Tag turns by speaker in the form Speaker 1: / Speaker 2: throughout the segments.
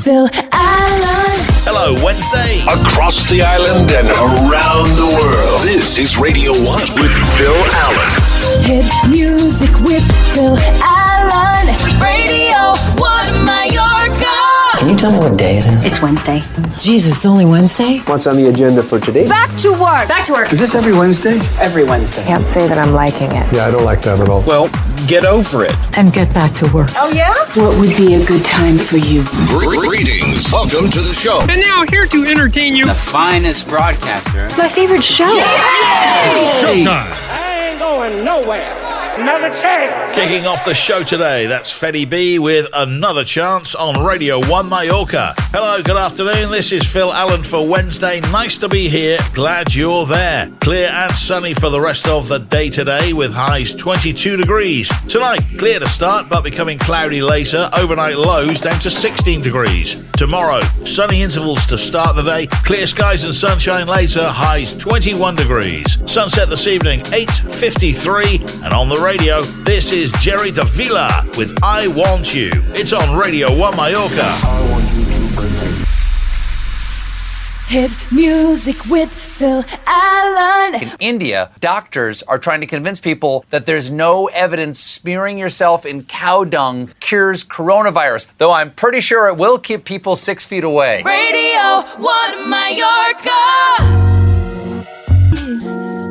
Speaker 1: Phil Allen.
Speaker 2: Hello, Wednesday.
Speaker 3: Across the island and around the world. This is Radio 1 with Phil Allen.
Speaker 1: Hit music with Phil Allen. Radio 1 Mallorca.
Speaker 4: Can you tell me what day it is?
Speaker 5: It's Wednesday.
Speaker 6: Jesus, it's only Wednesday?
Speaker 7: What's on the agenda for today?
Speaker 5: Back to work. Back to work.
Speaker 7: Is this every Wednesday? Every Wednesday.
Speaker 6: Can't say that I'm liking it.
Speaker 7: Yeah, I don't like that at all.
Speaker 2: Well, get over it.
Speaker 6: And get back to work.
Speaker 5: Oh, yeah?
Speaker 8: What would be a good time for you?
Speaker 3: Greetings. Welcome to the show.
Speaker 9: And now here to entertain you,
Speaker 10: the finest broadcaster.
Speaker 5: My favorite show.
Speaker 9: It's showtime.
Speaker 11: I ain't going nowhere. Another chance.
Speaker 2: Kicking off the show today, that's Fetty B with Another Chance on Radio 1 Mallorca. Hello, good afternoon. This is Phil Allen for Wednesday. Nice to be here. Glad you're there. Clear and sunny for the rest of the day today with highs 22 degrees. Tonight, clear to start, but becoming cloudy later. Overnight lows down to 16 degrees. Tomorrow, sunny intervals to start the day. Clear skies and sunshine later. Highs 21 degrees. Sunset this evening, 8:53. And on the radio, this is Jerry Davila with I Want You. It's on Radio 1 Mallorca.
Speaker 1: Hit music with Phil Allen.
Speaker 10: In India, doctors are trying to convince people that there's no evidence smearing yourself in cow dung cures coronavirus, though I'm pretty sure it will keep people 6 feet away.
Speaker 1: Radio 1 Mallorca.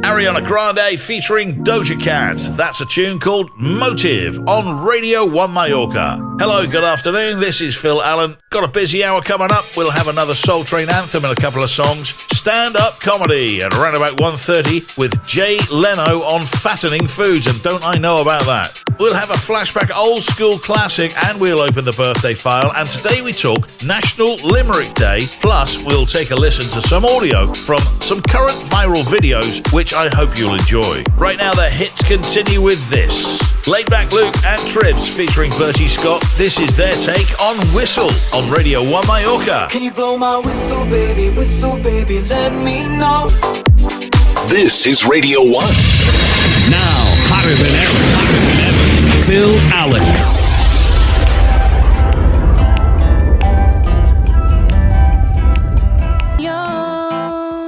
Speaker 2: Ariana Grande featuring Doja Cat. That's a tune called Motive on Radio 1 Mallorca. Hello, good afternoon. This is Phil Allen. Got a busy hour coming up. We'll have another Soul Train anthem and a couple of songs. Stand-up comedy at around about 1:30 with Jay Leno on fattening foods, and don't I know about that. We'll have a flashback old school classic, and we'll open the birthday file. And today we talk National Limerick Day. Plus, we'll take a listen to some audio from some current viral videos, which I hope you'll enjoy. Right now, the hits continue with this. Laid Back Luke and Tribs featuring Bertie Scott. This is their take on Whistle on Radio 1 Mallorca.
Speaker 12: Can you blow my whistle, baby, let me know.
Speaker 3: This is Radio 1.
Speaker 9: Now, hotter than ever, Phil Allen.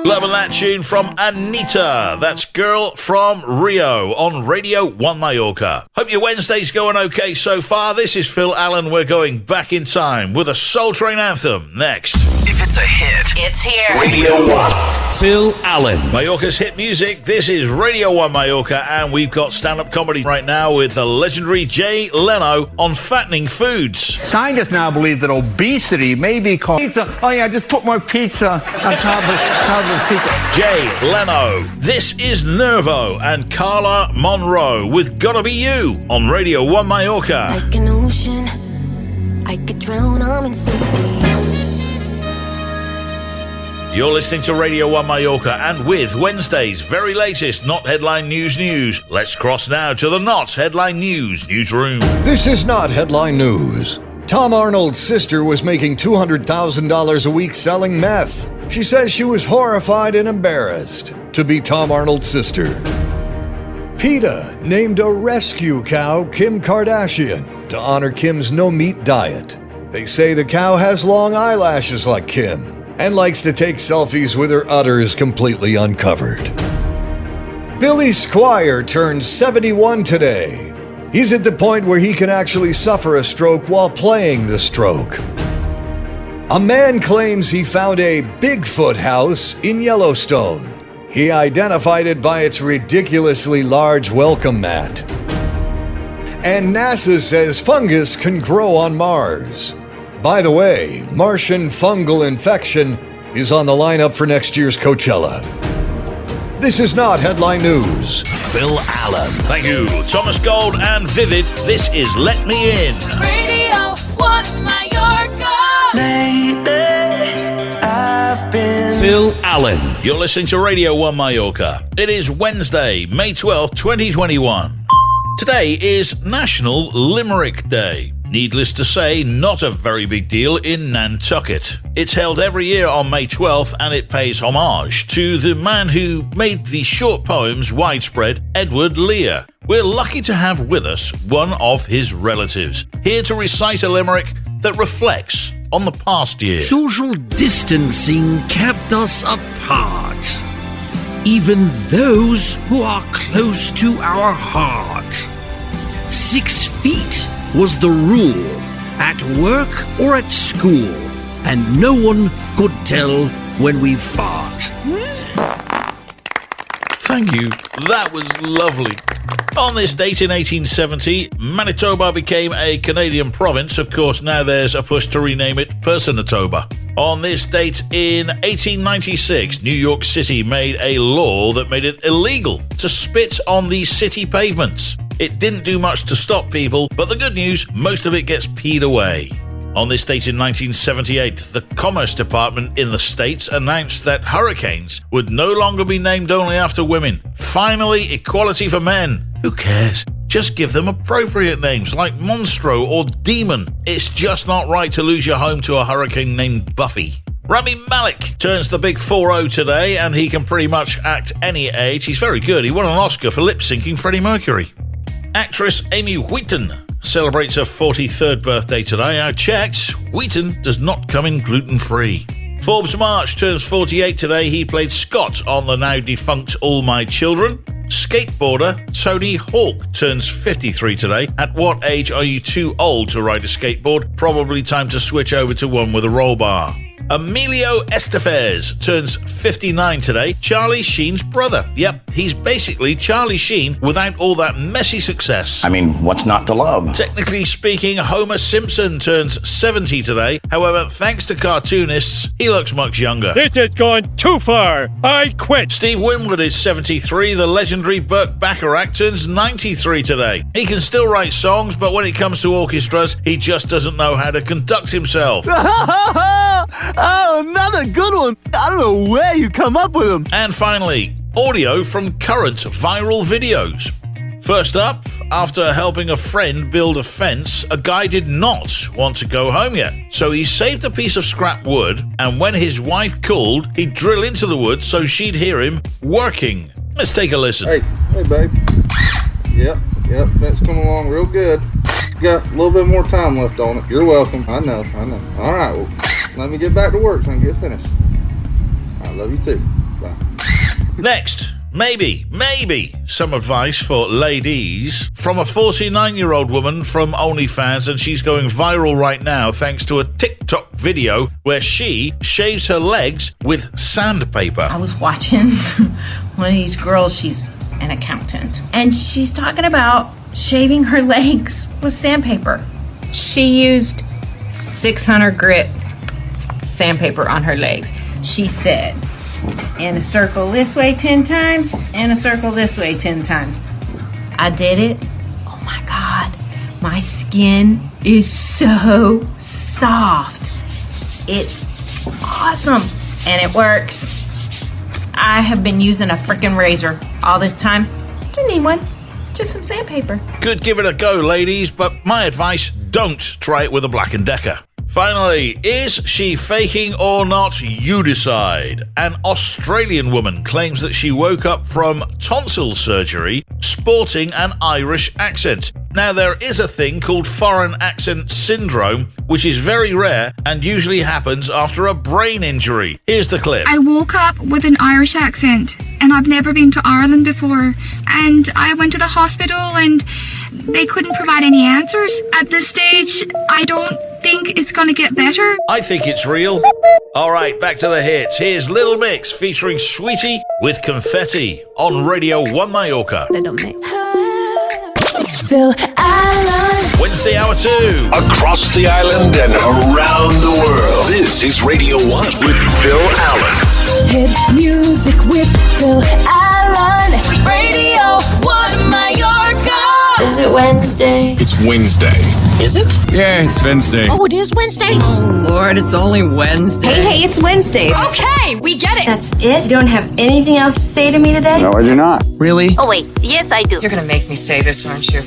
Speaker 2: Loving that tune from Anita. That's Girl from Rio on Radio 1 Mallorca. Hope your Wednesday's going okay so far. This is Phil Allen. We're going back in time with a Soul Train anthem next.
Speaker 3: If it's a hit,
Speaker 5: It's here.
Speaker 3: Radio 1.
Speaker 9: Phil Allen.
Speaker 2: Mallorca's hit music. This is Radio 1 Mallorca, and we've got stand-up comedy right now with the legendary Jay Leno on fattening foods.
Speaker 13: Scientists now believe that obesity may be caused. Pizza. Oh yeah, just put more pizza on top of pizza.
Speaker 2: Jay Leno. This is Nervo and Carla Monroe with Gotta Be You on Radio 1 Mallorca.
Speaker 1: Like an ocean, I could drown, I'm in so deep.
Speaker 2: You're listening to Radio 1 Mallorca, and with Wednesday's very latest Not Headline News. Let's cross now to the Not Headline News newsroom.
Speaker 14: This is Not Headline News. Tom Arnold's sister was making $200,000 a week selling meth. She says she was horrified and embarrassed to be Tom Arnold's sister. PETA named a rescue cow Kim Kardashian to honor Kim's no-meat diet. They say the cow has long eyelashes like Kim and likes to take selfies with her udders completely uncovered. Billy Squire turned 71 today. He's at the point where he can actually suffer a stroke while playing the stroke. A man claims he found a Bigfoot house in Yellowstone. He identified it by its ridiculously large welcome mat. And NASA says fungus can grow on Mars. By the way, Martian fungal infection is on the lineup for next year's Coachella. This is Not Headline News.
Speaker 2: Phil Allen. Thank you. Thomas Gold and Vivid. This is Let Me In.
Speaker 1: Radio 1 Mallorca.
Speaker 12: Lately, I've been
Speaker 9: Phil Allen.
Speaker 2: You're listening to Radio 1 Mallorca. It is Wednesday, May 12th, 2021. Today is National Limerick Day. Needless to say, not a very big deal in Nantucket. It's held every year on May 12th, and it pays homage to the man who made the short poems widespread, Edward Lear. We're lucky to have with us one of his relatives. Here to recite a limerick, that reflects on the past year.
Speaker 9: Social distancing kept us apart. Even those who are close to our heart. 6 feet was the rule at work or at school, and no one could tell when we fart.
Speaker 2: Thank you. That was lovely. On this date in 1870, Manitoba became a Canadian province. Of course, now there's a push to rename it Personatoba. On this date in 1896, New York City made a law that made it illegal to spit on the city pavements. It didn't do much to stop people, but the good news, most of it gets peed away. On this date in 1978, the Commerce Department in the States announced that hurricanes would no longer be named only after women. Finally, equality for men. Who cares? Just give them appropriate names like Monstro or Demon. It's just not right to lose your home to a hurricane named Buffy. Rami Malek turns the big 4-0 today, and he can pretty much act any age. He's very good. He won an Oscar for lip-syncing Freddie Mercury. Actress Amy Wheaton celebrates her 43rd birthday today. I checked. Wheaton does not come in gluten-free. Forbes March turns 48 today. He played Scott on the now defunct All My Children. Skateboarder Tony Hawk turns 53 today. At what age are you too old to ride a skateboard? Probably time to switch over to one with a roll bar. Emilio Estevez turns 59 today. Charlie Sheen's brother. Yep, he's basically Charlie Sheen without all that messy success.
Speaker 4: I mean, what's not to love?
Speaker 2: Technically speaking, Homer Simpson turns 70 today. However, thanks to cartoonists, he looks much younger.
Speaker 15: This has gone too far. I quit.
Speaker 2: Steve Winwood is 73. The legendary Burt Bacharach turns 93 today. He can still write songs, but when it comes to orchestras, he just doesn't know how to conduct himself.
Speaker 16: Oh, another good one. I don't know where you come up with them.
Speaker 2: And finally, audio from current viral videos. First up, after helping a friend build a fence, a guy did not want to go home yet. So he saved a piece of scrap wood, and when his wife called, he'd drill into the wood so she'd hear him working. Let's take a listen.
Speaker 17: Hey, babe. Yep, fence coming along real good. Got a little bit more time left on it. You're welcome. I know. All right, well, let me get back to work so I can get finished. I love you too. Bye.
Speaker 2: Next, maybe some advice for ladies from a 49-year-old woman from OnlyFans, and she's going viral right now thanks to a TikTok video where she shaves her legs with sandpaper.
Speaker 18: I was watching one of these girls, she's an accountant, and she's talking about shaving her legs with sandpaper. She used 600 grit sandpaper on her legs. She said, in a circle this way 10 times, in a circle this way 10 times. I did it. Oh my God. My skin is so soft. It's awesome. And it works. I have been using a freaking razor all this time. Didn't need one. Just some sandpaper.
Speaker 2: Could give it a go, ladies, but my advice, don't try it with a Black & Decker. Finally, is she faking or not? You decide. An Australian woman claims that she woke up from tonsil surgery sporting an Irish accent. Now, there is a thing called foreign accent syndrome, which is very rare and usually happens after a brain injury. Here's the clip.
Speaker 19: I woke up with an Irish accent, and I've never been to Ireland before. And I went to the hospital, and they couldn't provide any answers. At this stage, I don't think it's going to get better.
Speaker 2: I think it's real. All right, back to the hits. Here's Little Mix featuring Sweetie with Confetti on Radio One Mallorca.
Speaker 12: Phil Allen.
Speaker 2: Wednesday hour 2.
Speaker 3: Across the island and around the world. This is Radio 1 with Phil Allen.
Speaker 12: Hit music with Phil Allen. Radio 1 Mallorca.
Speaker 6: Is it Wednesday?
Speaker 3: It's Wednesday.
Speaker 6: Is it?
Speaker 20: Yeah, it's Wednesday.
Speaker 5: Oh, it is Wednesday?
Speaker 6: Oh, Lord, it's only Wednesday.
Speaker 5: Hey, it's Wednesday.
Speaker 12: Okay, we get it.
Speaker 6: That's it? You don't have anything else to say to me today?
Speaker 20: No, I do not. Really?
Speaker 1: Oh, wait. Yes, I do.
Speaker 8: You're gonna make me say this, aren't you?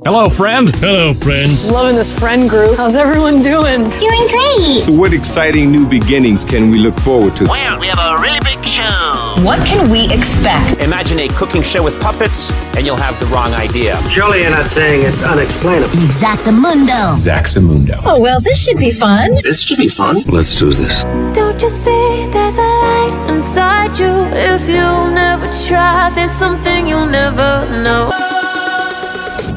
Speaker 20: Hello, friend.
Speaker 9: Hello, friend.
Speaker 5: Loving this friend group. How's everyone doing?
Speaker 1: Doing great.
Speaker 20: So what exciting new beginnings can we look forward to?
Speaker 11: Well, we have a really big show.
Speaker 5: What can we expect?
Speaker 21: Imagine a cooking show with puppets, and you'll have the wrong idea.
Speaker 22: Surely you're not saying it's unexplainable.
Speaker 1: Exactamundo.
Speaker 3: Exactamundo.
Speaker 5: Oh, well, this should be fun.
Speaker 3: This should be fun. Let's do this.
Speaker 1: Don't you see there's a light inside you? If you never try, there's something you'll never know.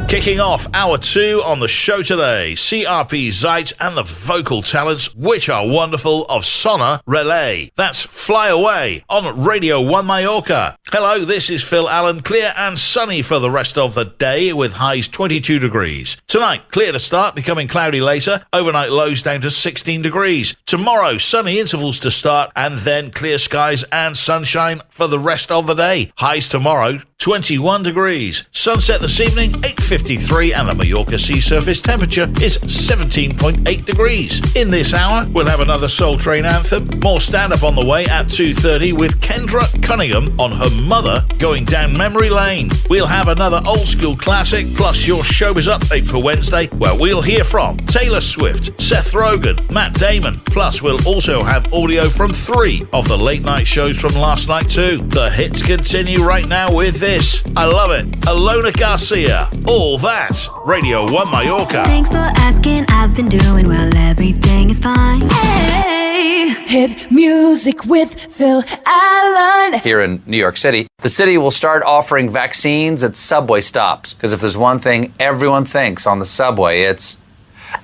Speaker 2: Kicking off hour 2 on the show today, CRP Zeit and the vocal talents, which are wonderful, of Sonna Relay. That's Fly Away on Radio One Mallorca. Hello, this is Phil Allen. Clear and sunny for the rest of the day with highs 22 degrees. Tonight, clear to start, becoming cloudy later. Overnight lows down to 16 degrees. Tomorrow, sunny intervals to start and then clear skies and sunshine for the rest of the day. Highs tomorrow, 21 degrees. Sunset this evening, 8:53, and the Mallorca sea surface temperature is 17.8 degrees. In this hour, we'll have another Soul Train anthem, more stand-up on the way at 2:30 with Kendra Cunningham on her mother going down memory lane. We'll have another old school classic, plus your showbiz update for Wednesday, where we'll hear from Taylor Swift, Seth Rogen, Matt Damon. Plus, we'll also have audio from 3 of the late night shows from last night too. The hits continue right now with this. I love it. Alona Garcia. All that. Radio One Mallorca.
Speaker 1: Thanks for asking. I've been doing well. Everything is fine. Hey, hit music with Phil Allen.
Speaker 10: Here in New York City, the city will start offering vaccines at subway stops. Because if there's one thing everyone thinks on the subway, it's,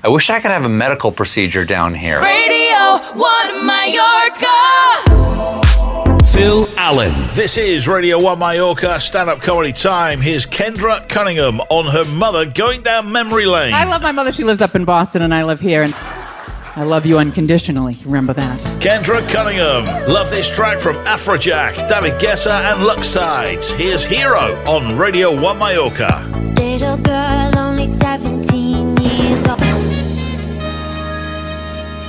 Speaker 10: I wish I could have a medical procedure down here.
Speaker 1: Radio One Mallorca.
Speaker 9: Phil Allen.
Speaker 2: This is Radio One Mallorca stand-up comedy time. Here's Kendra Cunningham on her mother going down memory lane.
Speaker 23: I love my mother. She lives up in Boston and I live here. And I love you unconditionally. Remember that.
Speaker 2: Kendra Cunningham. Love this track from Afrojack, David Guetta and Lux Tides. Here's Hero on Radio One Mallorca.
Speaker 1: Little girl, only 17 years old.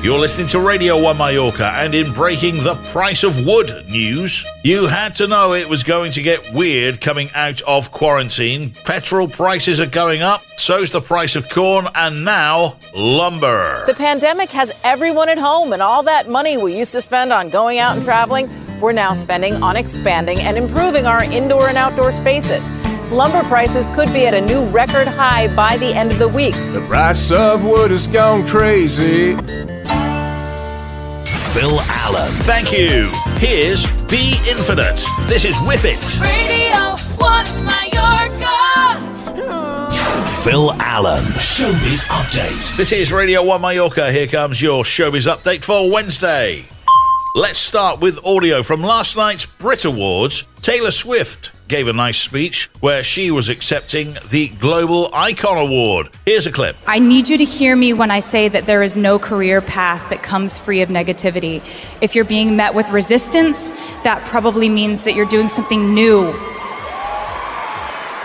Speaker 2: You're listening to Radio One Mallorca, and in breaking the price of wood news, you had to know it was going to get weird coming out of quarantine. Petrol prices are going up, so's the price of corn, and now lumber.
Speaker 24: The pandemic has everyone at home, and all that money we used to spend on going out and traveling, we're now spending on expanding and improving our indoor and outdoor spaces. Lumber prices could be at a new record high by the end of the week.
Speaker 25: The price of wood has gone crazy.
Speaker 9: Phil Allen.
Speaker 2: Thank you. Here's Be Infinite. This is Whip It.
Speaker 1: Radio One Mallorca.
Speaker 9: Phil Allen. Showbiz Update.
Speaker 2: This is Radio One Mallorca. Here comes your Showbiz Update for Wednesday. Let's start with audio from last night's Brit Awards. Taylor Swift gave a nice speech where she was accepting the Global Icon Award. Here's a clip.
Speaker 26: I need you to hear me when I say that there is no career path that comes free of negativity. If you're being met with resistance, that probably means that you're doing something new.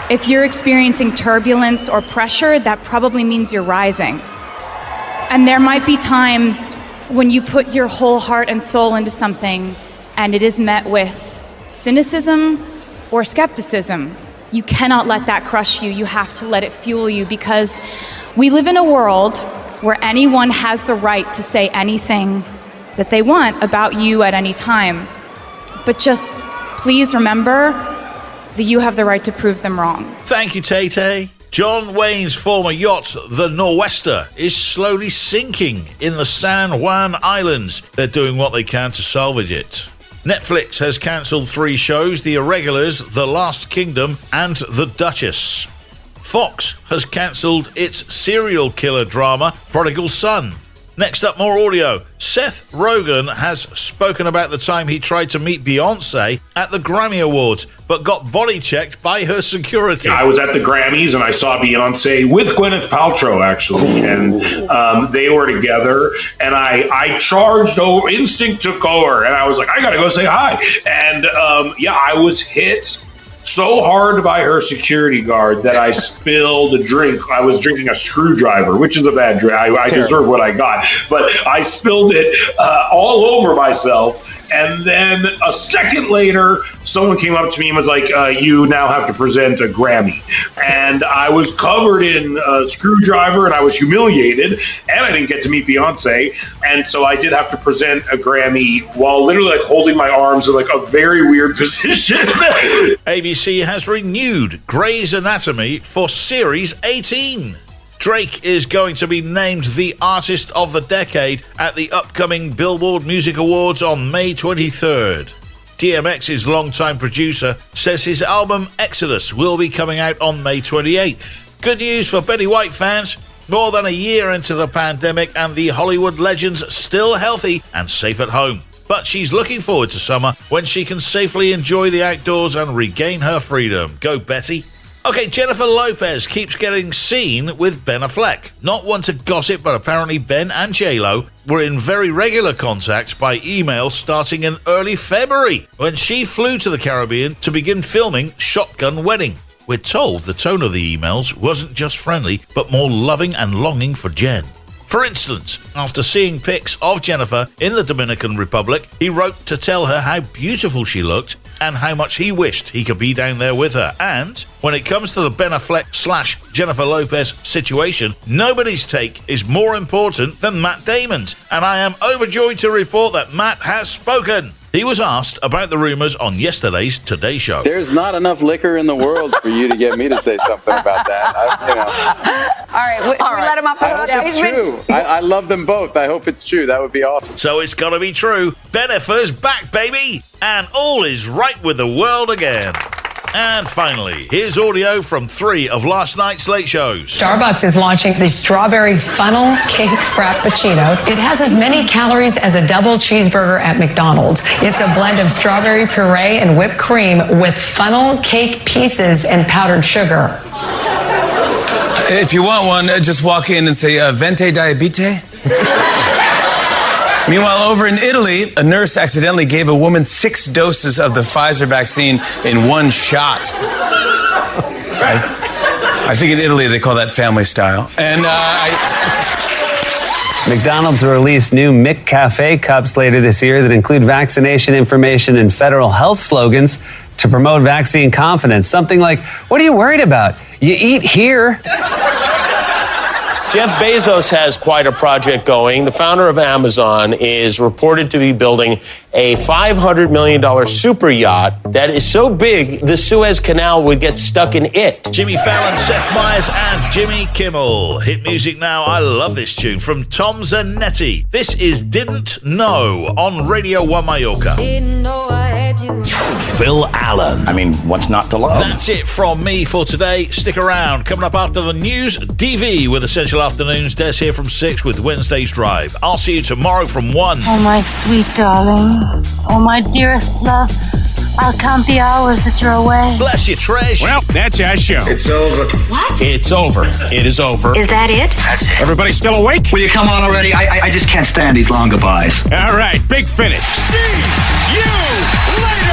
Speaker 26: If you're experiencing turbulence or pressure, that probably means you're rising. And there might be times when you put your whole heart and soul into something and it is met with cynicism or skepticism. You cannot let that crush you. You have to let it fuel you, because we live in a world where anyone has the right to say anything that they want about you at any time. But just please remember that you have the right to prove them wrong.
Speaker 2: Thank you, Tay-Tay. John Wayne's former yacht, the Nor'Wester, is slowly sinking in the San Juan Islands. They're doing what they can to salvage it. Netflix has cancelled 3 shows: The Irregulars, The Last Kingdom, and The Duchess. Fox has cancelled its serial killer drama, Prodigal Son. Next up, more audio. Seth Rogen has spoken about the time he tried to meet Beyoncé at the Grammy Awards, but got body checked by her security.
Speaker 27: I was at the Grammys and I saw Beyoncé with Gwyneth Paltrow, actually, and they were together, and I charged over, instinct took over, and I was like, I gotta go say hi. And I was hit so hard by her security guard that I spilled a drink. I was drinking a screwdriver, which is a bad drink. I deserve what I got, but I spilled it all over myself. And then a second later, someone came up to me and was like, you now have to present a Grammy. And I was covered in a screwdriver and I was humiliated, and I didn't get to meet Beyonce. And so I did have to present a Grammy while literally like holding my arms in like a very weird position.
Speaker 2: ABC has renewed Grey's Anatomy for Series 18. Drake is going to be named the Artist of the Decade at the upcoming Billboard Music Awards on May 23rd. DMX's longtime producer says his album Exodus will be coming out on May 28th. Good news for Betty White fans. More than a year into the pandemic and the Hollywood legend's still healthy and safe at home. But she's looking forward to summer when she can safely enjoy the outdoors and regain her freedom. Go Betty. Okay, Jennifer Lopez keeps getting seen with Ben Affleck. Not one to gossip, but apparently Ben and J-Lo were in very regular contact by email starting in early February when she flew to the Caribbean to begin filming Shotgun Wedding. We're told the tone of the emails wasn't just friendly, but more loving and longing for Jen. For instance, after seeing pics of Jennifer in the Dominican Republic, he wrote to tell her how beautiful she looked and how much he wished he could be down there with her. And when it comes to the Ben Affleck / Jennifer Lopez situation, nobody's take is more important than Matt Damon's. And I am overjoyed to report that Matt has spoken. He was asked about the rumors on yesterday's Today Show.
Speaker 4: There's not enough liquor in the world for you to get me to say something about that.
Speaker 7: All right, should we let him up?
Speaker 4: I hope it's true. I love them both. I hope it's true. That would be awesome.
Speaker 2: So it's got to be true. Bennifer's back, baby. And all is right with the world again. And finally, here's audio from 3 of last night's late shows.
Speaker 13: Starbucks is launching the strawberry funnel cake Frappuccino. It has as many calories as a double cheeseburger at McDonald's. It's a blend of strawberry puree and whipped cream with funnel cake pieces and powdered sugar.
Speaker 14: If you want one, just walk in and say, Vente Diabete? Meanwhile, over in Italy, a nurse accidentally gave a woman 6 doses of the Pfizer vaccine in one shot. I think in Italy they call that family style. And
Speaker 15: McDonald's will release new McCafe cups later this year that include vaccination information and federal health slogans to promote vaccine confidence. Something like, what are you worried about? You eat here.
Speaker 21: Jeff Bezos has quite a project going. The founder of Amazon is reported to be building a $500 million super yacht that is so big the Suez Canal would get stuck in it.
Speaker 2: Jimmy Fallon, Seth Meyers, and Jimmy Kimmel. Hit music now. I love this tune from Tom Zanetti. This is Didn't Know on Radio One Mallorca.
Speaker 1: Didn't know I had you.
Speaker 2: Phil Allen.
Speaker 16: I mean, what's not to love?
Speaker 2: That's it from me for today. Stick around. Coming up after the news, DV with Essential Afternoons. Des here from 6 with Wednesday's Drive. I'll see you tomorrow from 1.
Speaker 17: Oh, my sweet darling. Oh, my dearest love. I'll count the hours that you're away.
Speaker 2: Bless you, Trish.
Speaker 25: Well, that's our show.
Speaker 16: It's over.
Speaker 17: What?
Speaker 25: It's over. It is over.
Speaker 17: Is that it?
Speaker 16: That's it.
Speaker 25: Everybody still awake?
Speaker 16: Will you come on already? I just can't stand these long goodbyes.
Speaker 25: All right, big finish.
Speaker 3: See you later.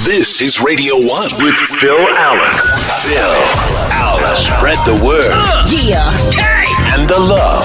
Speaker 3: This is Radio 1 with Phil Allen. Phil Allen. Spread the word.
Speaker 1: Yeah.
Speaker 3: And the love.